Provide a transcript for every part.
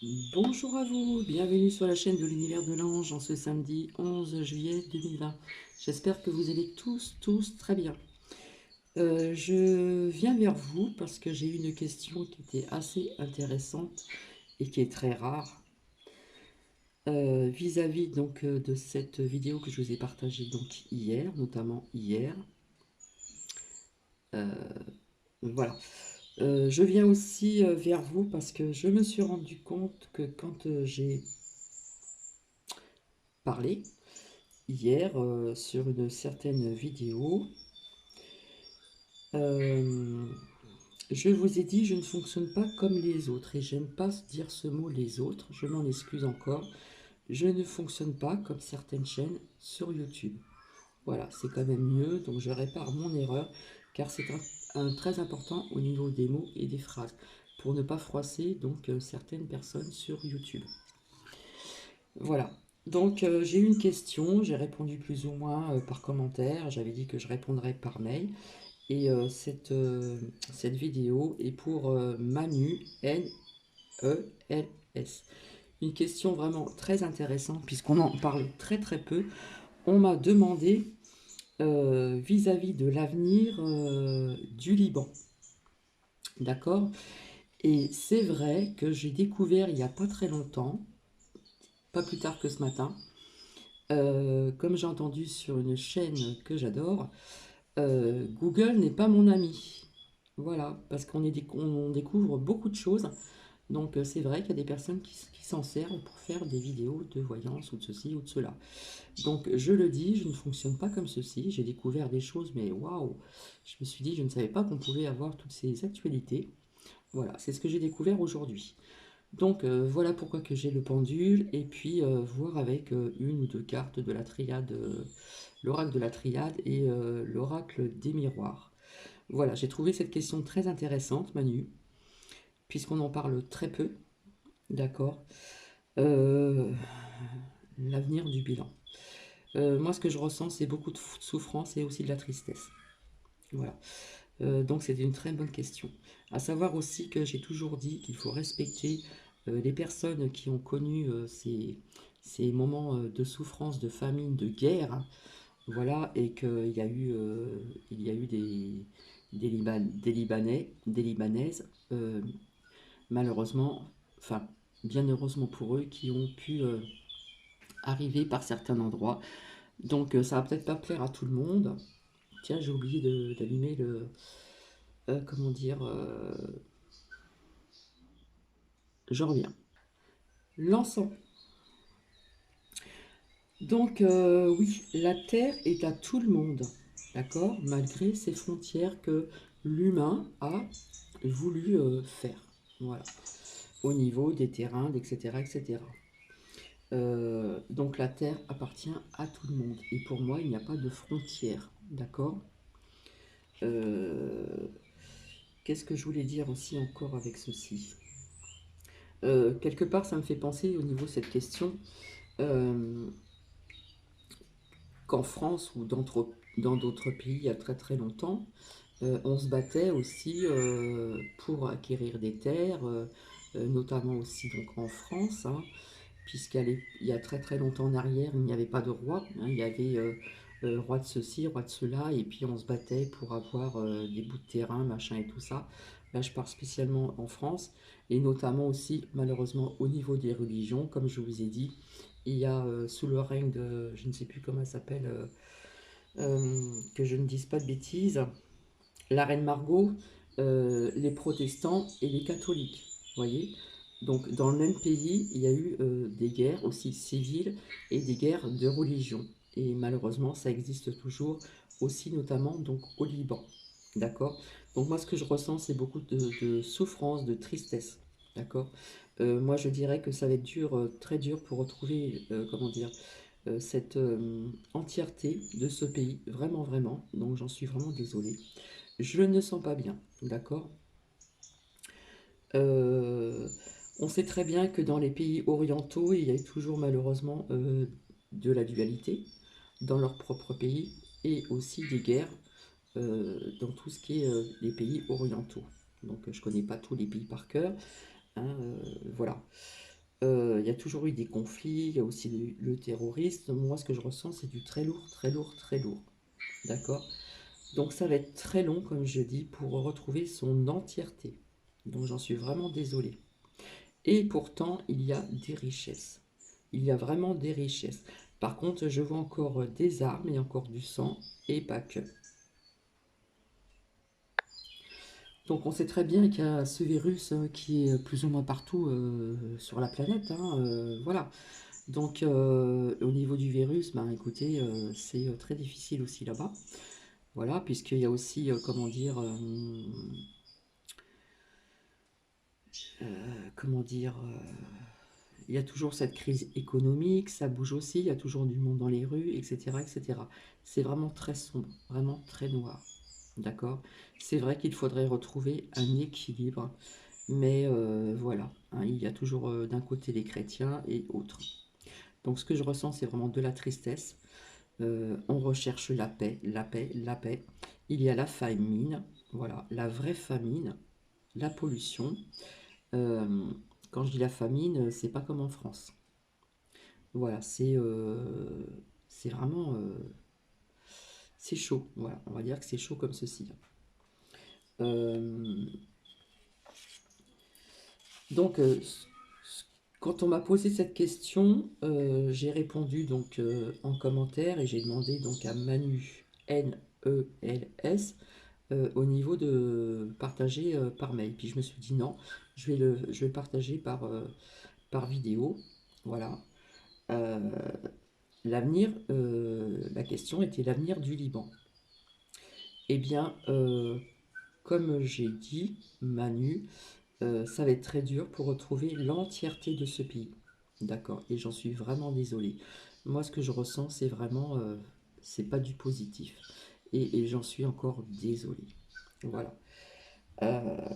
Bonjour à vous, bienvenue sur la chaîne de l'univers de l'ange en ce samedi 11 juillet 2020. J'espère que vous allez tous très bien. Je viens vers vous parce que j'ai eu une question qui était assez intéressante et qui est très rare vis-à-vis de cette vidéo que je vous ai partagée donc hier, notamment hier. Euh, voilà. Je viens aussi vers vous parce que je me suis rendu compte que quand j'ai parlé, hier sur une certaine vidéo. Euh, je vous ai dit, je ne fonctionne pas comme les autres et j'aime pas dire ce mot les autres, je m'en excuse encore. Je ne fonctionne pas comme certaines chaînes sur YouTube. Voilà, c'est quand même mieux, donc je répare mon erreur car c'est très important au niveau des mots et des phrases pour ne pas froisser certaines personnes sur YouTube. Voilà. Donc j'ai eu une question, j'ai répondu plus ou moins par commentaire, j'avais dit que je répondrais par mail. Et cette vidéo est pour Manu, N-E-L-S. Une question vraiment très intéressante puisqu'on en parle très très peu. On m'a demandé vis-à-vis de l'avenir du Liban. D'accord. Et c'est vrai que j'ai découvert il n'y a pas très longtemps, pas plus tard que ce matin, comme j'ai entendu sur une chaîne que j'adore, Google n'est pas mon ami. Voilà, parce on découvre beaucoup de choses. Donc c'est vrai qu'il y a des personnes qui s'en servent pour faire des vidéos de voyance ou de ceci ou de cela. Donc je le dis, je ne fonctionne pas comme ceci. J'ai découvert des choses, mais waouh! Je me suis dit, je ne savais pas qu'on pouvait avoir toutes ces actualités. Voilà, c'est ce que j'ai découvert aujourd'hui. Donc voilà pourquoi que j'ai le pendule et puis voir avec une ou deux cartes de la triade, l'oracle de la triade et l'oracle des miroirs. Voilà, j'ai trouvé cette question très intéressante, Manu, puisqu'on en parle très peu, d'accord. Euh, L'avenir du bilan. Moi, ce que je ressens, c'est beaucoup de souffrance et aussi de la tristesse. Voilà. Donc, c'est une très bonne question. À savoir aussi que j'ai toujours dit qu'il faut respecter les personnes qui ont connu ces moments de souffrance, de famine, de guerre, hein. Voilà, et il y a eu des Libanais, des Libanaises, malheureusement, enfin, bien heureusement pour eux, qui ont pu arriver par certains endroits. Donc ça va peut-être pas plaire à tout le monde. Tiens, j'ai oublié d'allumer le... comment dire... je reviens. L'encens. Donc oui, la Terre est à tout le monde, d'accord, malgré ces frontières que l'humain a voulu faire. Voilà. Au niveau des terrains, etc. etc. Donc la Terre appartient à tout le monde. Et pour moi, il n'y a pas de frontières, d'accord. Euh, Qu'est-ce que je voulais dire aussi encore avec ceci? Quelque part, ça me fait penser au niveau de cette question euh, qu'en France ou dans d'autres pays, il y a très très longtemps, on se battait aussi pour acquérir des terres, notamment aussi donc en France, hein, puisqu'il y a très très longtemps en arrière, il n'y avait pas de roi, hein, il y avait roi de ceci, roi de cela, et puis on se battait pour avoir des bouts de terrain, machin et tout ça. Là, je parle spécialement en France, et notamment aussi, malheureusement, au niveau des religions, comme je vous ai dit, il y a sous le règne de, je ne sais plus comment elle s'appelle, que je ne dise pas de bêtises, la reine Margot, les protestants et les catholiques. Voyez. Donc dans le même pays, il y a eu des guerres aussi civiles et des guerres de religion. Et malheureusement, ça existe toujours aussi, notamment donc au Liban. D'accord. Donc moi, ce que je ressens, c'est beaucoup de souffrance, de tristesse. D'accord. Moi, je dirais que ça va être dur, très dur pour retrouver, comment dire, cette entièreté de ce pays, vraiment, vraiment. Donc j'en suis vraiment désolée. Je ne sens pas bien, d'accord. Euh, on sait très bien que dans les pays orientaux, il y a toujours malheureusement de la dualité dans leur propre pays et aussi des guerres dans tout ce qui est les pays orientaux. Donc je ne connais pas tous les pays par cœur, hein, voilà. Il y a toujours eu des conflits, il y a aussi le terrorisme. Moi, ce que je ressens, c'est du très lourd, très lourd, très lourd. D'accord? Donc ça va être très long, comme je dis, pour retrouver son entièreté. Donc j'en suis vraiment désolée. Et pourtant, il y a des richesses. Il y a vraiment des richesses. Par contre, je vois encore des armes et encore du sang, et pas que. Donc on sait très bien qu'il y a ce virus qui est plus ou moins partout sur la planète, hein, voilà. Donc au niveau du virus, ben écoutez, c'est très difficile aussi là-bas. Voilà, puisqu'il y a aussi, comment dire, il y a toujours cette crise économique, ça bouge aussi, il y a toujours du monde dans les rues, etc., etc. C'est vraiment très sombre, vraiment très noir. D'accord? C'est vrai qu'il faudrait retrouver un équilibre, mais voilà, hein, il y a toujours d'un côté les chrétiens et autres. Donc ce que je ressens, c'est vraiment de la tristesse. On recherche la paix, la paix, la paix. Il y a la famine, voilà, la vraie famine, la pollution. Euh, Quand je dis la famine, c'est pas comme en France. Voilà, c'est vraiment c'est chaud. Voilà, on va dire que c'est chaud comme ceci. Euh, donc, quand on m'a posé cette question, j'ai répondu donc en commentaire et j'ai demandé donc à Manu NELS au niveau de partager par mail. Puis je me suis dit non, je vais le partager par vidéo. Voilà. Euh, la question était l'avenir du Liban. Eh bien, comme j'ai dit, Manu, ça va être très dur pour retrouver l'entièreté de ce pays. D'accord? Et j'en suis vraiment désolée. Moi, ce que je ressens, c'est vraiment, c'est pas du positif. Et j'en suis encore désolée. Voilà. Euh,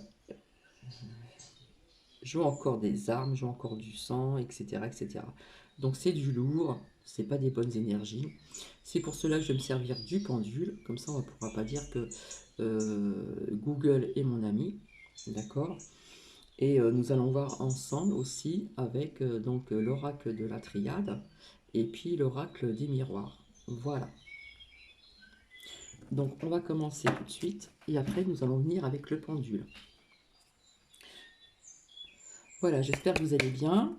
je vois encore des armes, je vois encore du sang, etc., etc. Donc c'est du lourd, c'est pas des bonnes énergies. C'est pour cela que je vais me servir du pendule. Comme ça, on ne pourra pas dire que Google est mon ami. D'accord? Et nous allons voir ensemble aussi avec donc l'oracle de la triade et puis l'oracle des miroirs. Voilà. Donc on va commencer tout de suite et après nous allons venir avec le pendule. Voilà, j'espère que vous allez bien.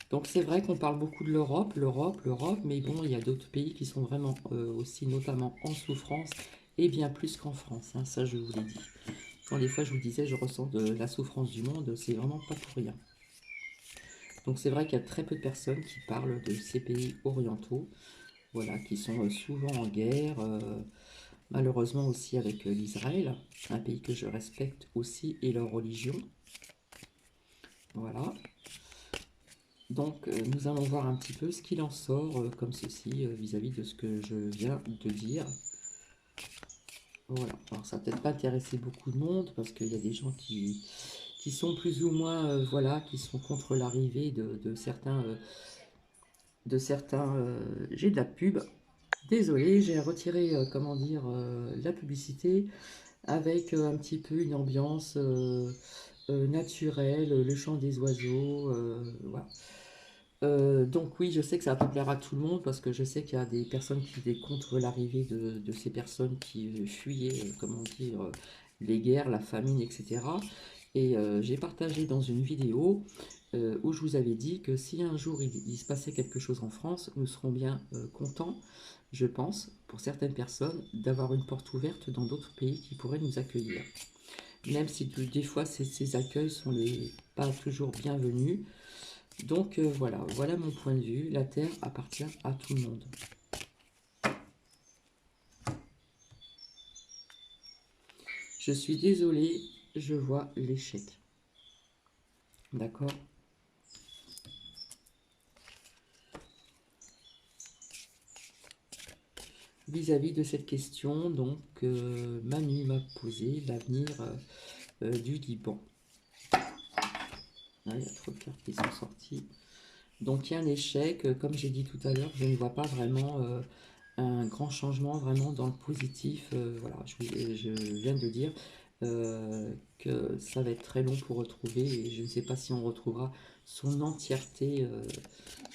Donc c'est vrai qu'on parle beaucoup de l'Europe, l'Europe, l'Europe, mais bon, il y a d'autres pays qui sont vraiment aussi notamment en souffrance et bien plus qu'en France, hein, ça je vous l'ai dit. Quand des fois je vous disais je ressens de la souffrance du monde, c'est vraiment pas pour rien. Donc c'est vrai qu'il y a très peu de personnes qui parlent de ces pays orientaux, voilà, qui sont souvent en guerre, malheureusement aussi avec l'Israël, un pays que je respecte aussi et leur religion. Voilà. Donc nous allons voir un petit peu ce qu'il en sort comme ceci vis-à-vis de ce que je viens de dire. Voilà. Alors ça va peut-être pas intéresser beaucoup de monde parce qu'il y a des gens qui sont plus ou moins, voilà, qui sont contre l'arrivée de certains, j'ai de la pub. Désolé, j'ai retiré, comment dire, la publicité avec un petit peu une ambiance naturelle, le chant des oiseaux, voilà. Donc oui, je sais que ça va pas plaire à tout le monde parce que je sais qu'il y a des personnes qui étaient contre l'arrivée de ces personnes qui fuyaient, comment dire, les guerres, la famine, etc. Et j'ai partagé dans une vidéo où je vous avais dit que si un jour il se passait quelque chose en France, nous serons bien contents, je pense, pour certaines personnes, d'avoir une porte ouverte dans d'autres pays qui pourraient nous accueillir. Même si des fois ces accueils sont pas toujours bienvenus. Donc voilà, voilà mon point de vue. La Terre appartient à tout le monde. Je suis désolée, je vois l'échec. D'accord? Vis-à-vis de cette question, donc Manu m'a posé l'avenir du Liban. Ah, il y a trop de cartes qui sont sorties. Donc il y a un échec, comme j'ai dit tout à l'heure, je ne vois pas vraiment un grand changement vraiment dans le positif. Voilà, je viens de dire, que ça va être très long pour retrouver, et je ne sais pas si on retrouvera son entièreté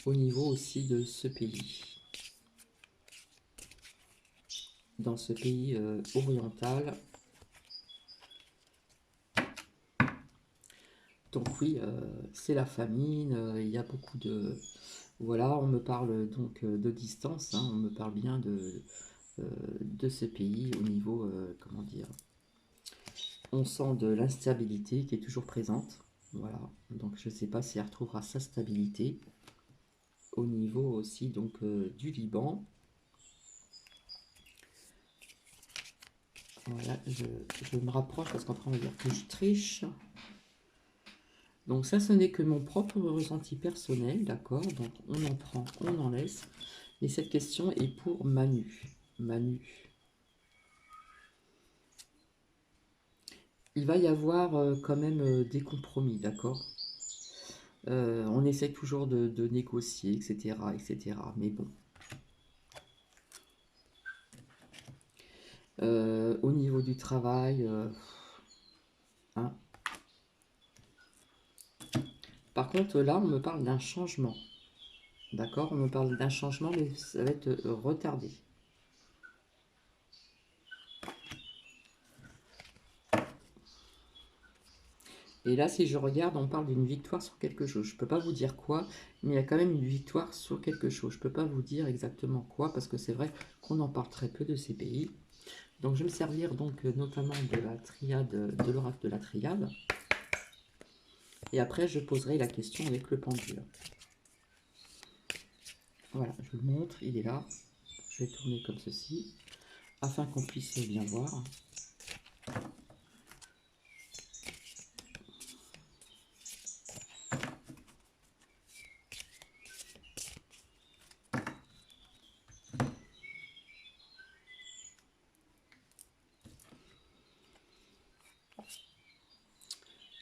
au niveau aussi de ce pays. Dans ce pays oriental. Donc oui, c'est la famine, il y a beaucoup de... Voilà, on me parle donc de distance, hein, on me parle bien de ce pays au niveau, comment dire, on sent de l'instabilité qui est toujours présente. Voilà, donc je ne sais pas si elle retrouvera sa stabilité au niveau aussi donc du Liban. Voilà, je me rapproche parce qu'après on va dire que je triche. Donc ça, ce n'est que mon propre ressenti personnel, d'accord? Donc on en prend, on en laisse. Et cette question est pour Manu. Manu. Il va y avoir quand même des compromis, d'accord? On essaie toujours de négocier, etc., etc. Mais bon. Au niveau du travail, hein. Par contre, là, on me parle d'un changement. D'accord? On me parle d'un changement, mais ça va être retardé. Et là, si je regarde, on parle d'une victoire sur quelque chose. Je ne peux pas vous dire quoi, mais il y a quand même une victoire sur quelque chose. Je ne peux pas vous dire exactement quoi, parce que c'est vrai qu'on en parle très peu de ces pays. Donc, je vais me servir donc notamment de la triade, de l'oracle de la triade. Et après, je poserai la question avec le pendule. Voilà, je vous le montre, il est là. Je vais tourner comme ceci, afin qu'on puisse bien voir.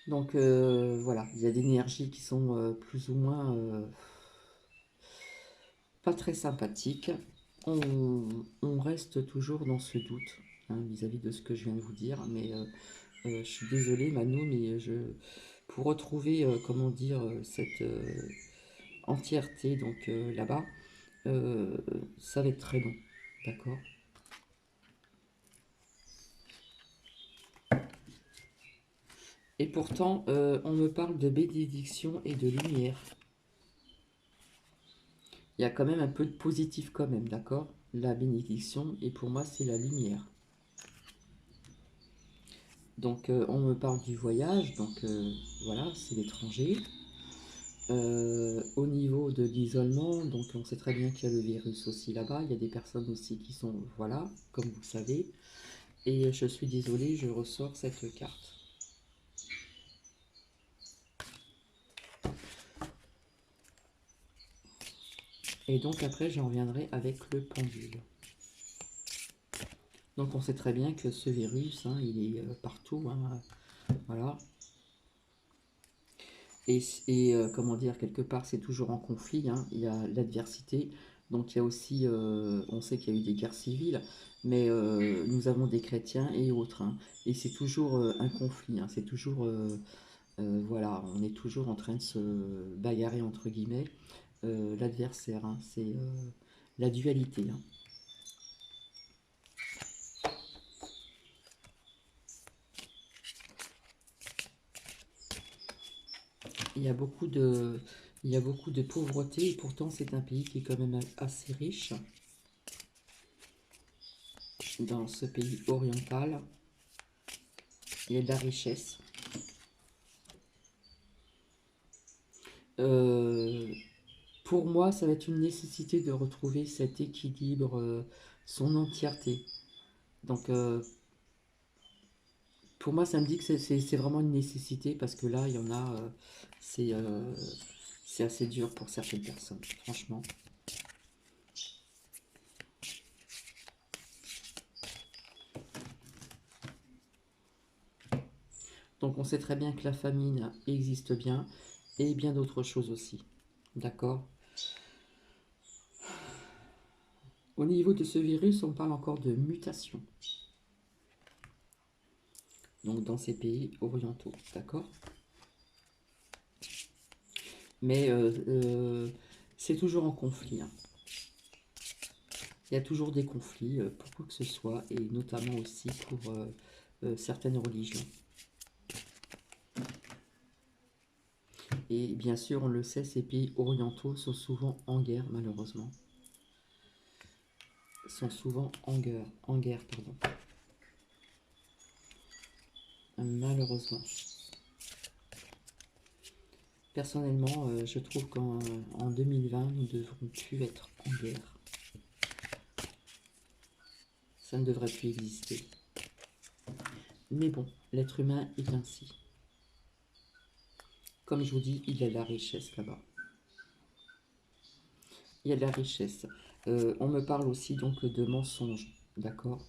Donc voilà, il y a des énergies qui sont plus ou moins pas très sympathiques. On reste toujours dans ce doute vis-à-vis de ce que je viens de vous dire, mais je suis désolée Manu, mais pour retrouver, comment dire, cette entièreté donc là-bas, ça va être très long, d'accord? Et pourtant, on me parle de bénédiction et de lumière. Il y a quand même un peu de positif quand même, d'accord? La bénédiction, et pour moi, c'est la lumière. Donc, on me parle du voyage, donc voilà, c'est l'étranger. Au niveau de l'isolement, donc on sait très bien qu'il y a le virus aussi là-bas. Il y a des personnes aussi qui sont, voilà, comme vous le savez. Et je suis désolée, je ressors cette carte. Et donc après, j'en reviendrai avec le pendule. Donc on sait très bien que ce virus, hein, il est partout, hein, voilà. Et comment dire, quelque part, c'est toujours en conflit, hein, il y a l'adversité, donc il y a aussi, on sait qu'il y a eu des guerres civiles, mais nous avons des chrétiens et autres, hein, et c'est toujours un conflit, hein, c'est toujours, voilà, on est toujours en train de se bagarrer, entre guillemets, l'adversaire, hein, c'est la dualité, hein. Il y a beaucoup de, il y a beaucoup de pauvreté et pourtant c'est un pays qui est quand même assez riche dans ce pays oriental. Il y a de la richesse. Euh, pour moi, ça va être une nécessité de retrouver cet équilibre, son entièreté. Donc, pour moi, ça me dit que c'est vraiment une nécessité parce que là, il y en a, c'est c'est assez dur pour certaines personnes, franchement. Donc, on sait très bien que la famine existe bien et bien d'autres choses aussi. D'accord? Au niveau de ce virus, on parle encore de mutation. donc dans ces pays orientaux, d'accord? Mais c'est toujours en conflit, hein. Il y a toujours des conflits pour quoi que ce soit, et notamment aussi pour certaines religions. Et bien sûr, on le sait, ces pays orientaux sont souvent en guerre, malheureusement. Sont souvent en guerre, pardon. Malheureusement. Personnellement, je trouve qu'en 2020, nous ne devrons plus être en guerre. Ça ne devrait plus exister. Mais bon, l'être humain est ainsi. Comme je vous dis, il y a de la richesse là-bas. Il y a de la richesse. On me parle aussi donc de mensonges, d'accord?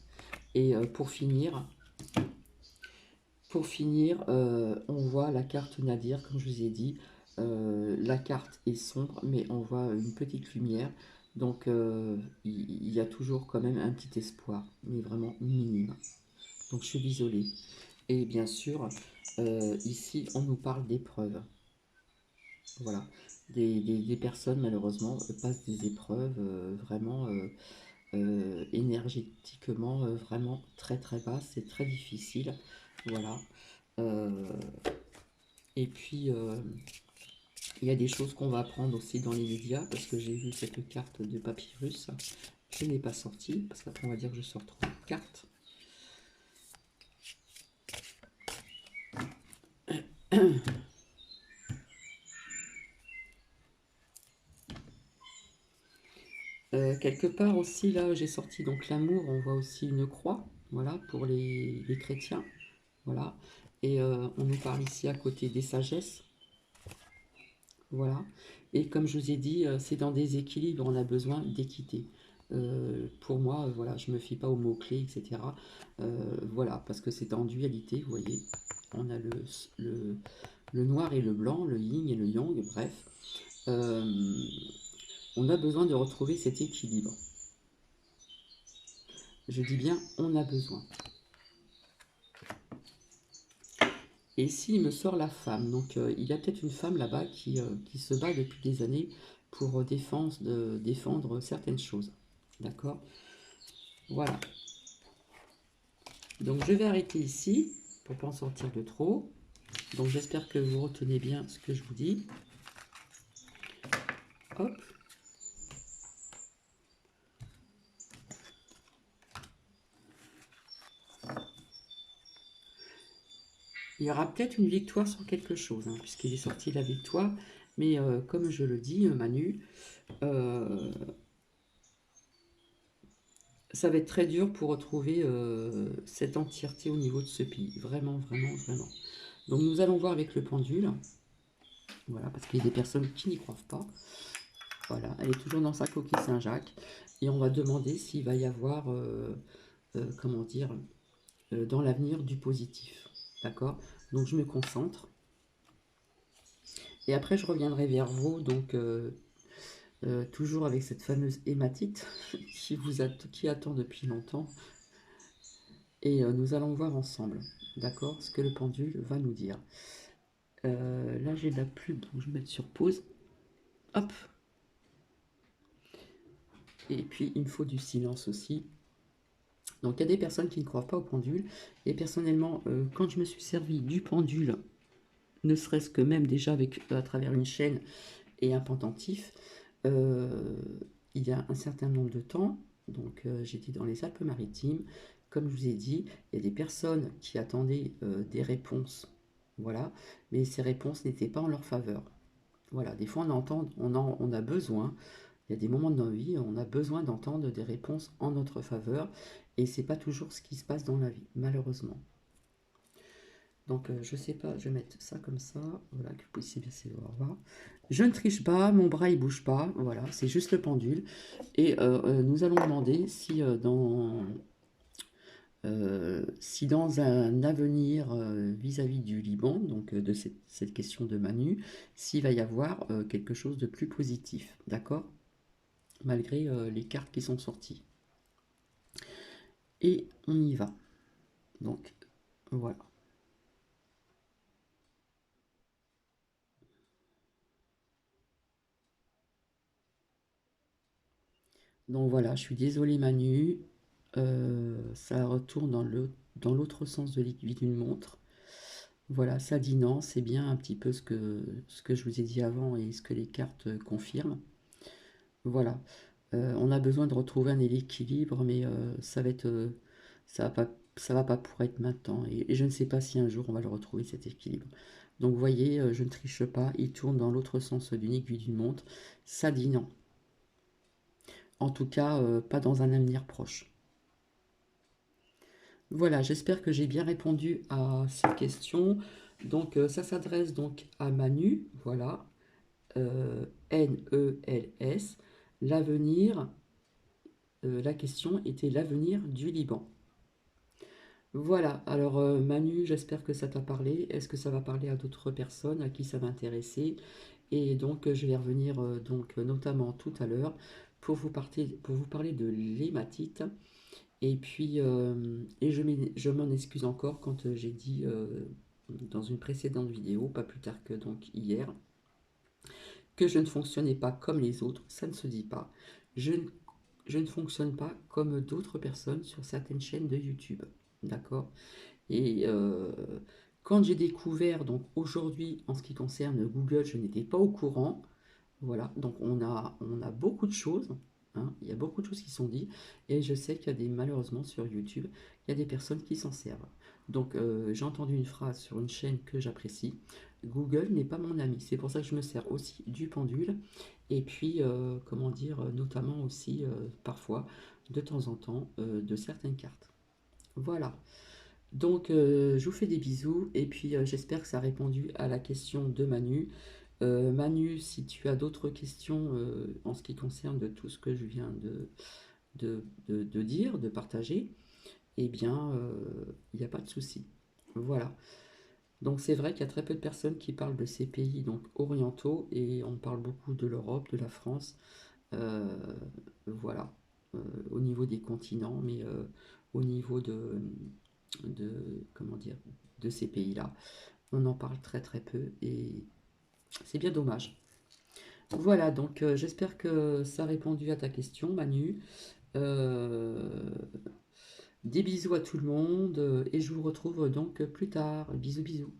Et pour finir, on voit la carte Nadir, comme je vous ai dit. La carte est sombre, mais on voit une petite lumière. Donc, il y a toujours quand même un petit espoir, mais vraiment minime. Donc, je suis désolée. Et bien sûr, ici, on nous parle d'épreuves. Voilà. Des personnes, malheureusement, passent des épreuves vraiment énergétiquement, vraiment très très basses. C'est très difficile. Voilà. Euh, et puis, il y a des choses qu'on va apprendre aussi dans les médias, parce que j'ai vu cette carte de papyrus. Je ne l'ai pas sortie, parce qu'après on va dire que je sors trop de cartes. Quelque part aussi, là, j'ai sorti donc l'amour, on voit aussi une croix, voilà, pour les chrétiens, voilà. Et on nous parle ici à côté des sagesses, voilà. Et comme je vous ai dit, c'est dans des équilibres, on a besoin d'équité. Pour moi, voilà, je ne me fie pas aux mots-clés, etc. Voilà, parce que c'est en dualité, vous voyez. On a le noir et le blanc, le yin et le yang, bref. On a besoin de retrouver cet équilibre. Je dis bien, on a besoin. Et ici, il me sort la femme. Donc, il y a peut-être une femme là-bas qui se bat depuis des années pour défendre certaines choses. D'accord? Voilà. Donc, je vais arrêter ici pour ne pas en sortir de trop. Donc, j'espère que vous retenez bien ce que je vous dis. Hop. Il y aura peut-être une victoire sur quelque chose, hein, puisqu'il est sorti la victoire. Mais comme je le dis, Manu, ça va être très dur pour retrouver cette entièreté au niveau de ce pays. Vraiment, vraiment, vraiment. Donc nous allons voir avec le pendule. Voilà, parce qu'il y a des personnes qui n'y croient pas. Voilà, elle est toujours dans sa coquille Saint-Jacques. Et on va demander s'il va y avoir, comment dire, dans l'avenir du positif. D'accord? Donc je me concentre. Et après je reviendrai vers vous, donc toujours avec cette fameuse hématite qui attend depuis longtemps. Et nous allons voir ensemble, d'accord, ce que le pendule va nous dire. Là j'ai de la pub, donc je vais mettre sur pause. Hop. Et puis il me faut du silence aussi. Donc il y a des personnes qui ne croient pas au pendule. Et personnellement, quand je me suis servi du pendule, ne serait-ce que même déjà à travers une chaîne et un pendentif, il y a un certain nombre de temps, donc j'étais dans les Alpes-Maritimes, comme je vous ai dit, il y a des personnes qui attendaient des réponses, voilà, mais ces réponses n'étaient pas en leur faveur. Voilà, des fois on a besoin, il y a des moments de notre vie, on a besoin d'entendre des réponses en notre faveur, et c'est pas toujours ce qui se passe dans la vie, malheureusement. Donc je sais pas, je vais mettre ça comme ça, voilà, que vous puissiez bien voir. Je ne triche pas, mon bras il bouge pas, voilà, c'est juste le pendule. Et nous allons demander si dans un avenir vis-à-vis du Liban, donc de cette question de Manu, s'il va y avoir quelque chose de plus positif, d'accord? Malgré les cartes qui sont sorties. Et on y va. Donc voilà. Donc voilà, je suis désolée Manu, ça retourne dans l'autre sens de l'aiguille d'une montre. Voilà, ça dit non, c'est bien un petit peu ce que je vous ai dit avant et ce que les cartes confirment. Voilà. On a besoin de retrouver un équilibre, mais ça va pas pour être maintenant. Et je ne sais pas si un jour on va le retrouver cet équilibre. Donc vous voyez, je ne triche pas, il tourne dans l'autre sens d'une aiguille d'une montre. Ça dit non. En tout cas, pas dans un avenir proche. Voilà, j'espère que j'ai bien répondu à ces questions. Donc ça s'adresse donc à Manu, voilà, Nels, l'avenir. La question était l'avenir du Liban. Voilà, alors Manu, j'espère que ça t'a parlé. Est-ce que ça va parler à d'autres personnes à qui ça va intéresser? Et donc je vais revenir notamment tout à l'heure pour vous parler de l'hématite. Et puis je m'en excuse encore quand j'ai dit dans une précédente vidéo, pas plus tard que donc hier, que je ne fonctionnais pas comme les autres. Ça ne se dit pas. Je ne je ne fonctionne pas comme d'autres personnes sur certaines chaînes de YouTube. D'accord? Et quand j'ai découvert, donc aujourd'hui, en ce qui concerne Google, je n'étais pas au courant. Voilà, donc on a beaucoup de choses, hein, il y a beaucoup de choses qui sont dites, et je sais qu'il y a malheureusement sur YouTube, il y a des personnes qui s'en servent. Donc j'ai entendu une phrase sur une chaîne que j'apprécie, Google n'est pas mon ami, c'est pour ça que je me sers aussi du pendule, et puis comment dire, notamment aussi parfois, de temps en temps, de certaines cartes. Voilà, donc je vous fais des bisous, et puis j'espère que ça a répondu à la question de Manu. Manu, si tu as d'autres questions en ce qui concerne de tout ce que je viens de dire, de partager, eh bien, il n'y a pas de souci. Voilà. Donc c'est vrai qu'il y a très peu de personnes qui parlent de ces pays donc orientaux et on parle beaucoup de l'Europe, de la France, euh, voilà, au niveau des continents, mais au niveau comment dire, de ces pays-là, on en parle très très peu et c'est bien dommage. Voilà, donc j'espère que ça a répondu à ta question, Manu. Euh, des bisous à tout le monde et je vous retrouve donc plus tard. Bisous, bisous.